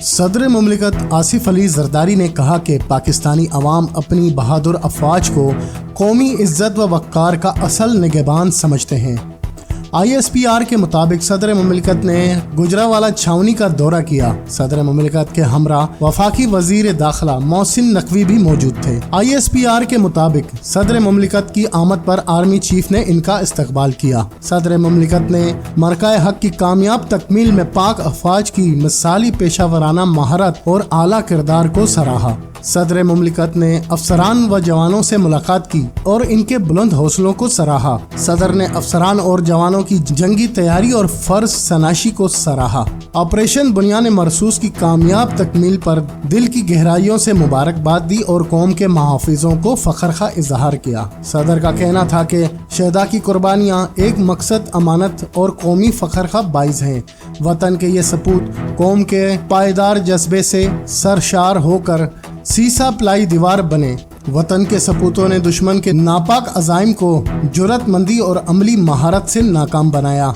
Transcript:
صدر مملکت آصف علی زرداری نے کہا کہ پاکستانی عوام اپنی بہادر افواج کو قومی عزت و وقار کا اصل نگہبان سمجھتے ہیں۔ ISPR کے مطابق صدر مملکت نے گجرانوالہ چھاؤنی کا دورہ کیا۔ صدر مملکت کے ہمراہ وفاقی وزیر داخلہ محسن نقوی بھی موجود تھے۔ ISPR کے مطابق صدر مملکت کی آمد پر آرمی چیف نے ان کا استقبال کیا۔ صدر مملکت نے مرکہ حق کی کامیاب تکمیل میں پاک افواج کی مثالی پیشہ ورانہ مہارت اور اعلیٰ کردار کو سراہا۔ صدر مملکت نے افسران و جوانوں سے ملاقات کی اور ان کے بلند حوصلوں کو سراہا۔ صدر نے افسران اور جوانوں کی جنگی تیاری اور فرض شناسی کو سراہا۔ آپریشن بنیان مرصوص کی کامیاب تکمیل پر دل کی گہرائیوں سے مبارکباد دی اور قوم کے محافظوں کو فخر کا اظہار کیا۔ صدر کا کہنا تھا کہ شہداء کی قربانیاں ایک مقصد، امانت اور قومی فخر کا باعث ہیں۔ وطن کے یہ سپوت قوم کے پائیدار جذبے سے سرشار ہو کر سیسا پلائی دیوار بنے۔ وطن کے سپوتوں نے دشمن کے ناپاک عزائم کو جرأت مندی اور عملی مہارت سے ناکام بنایا۔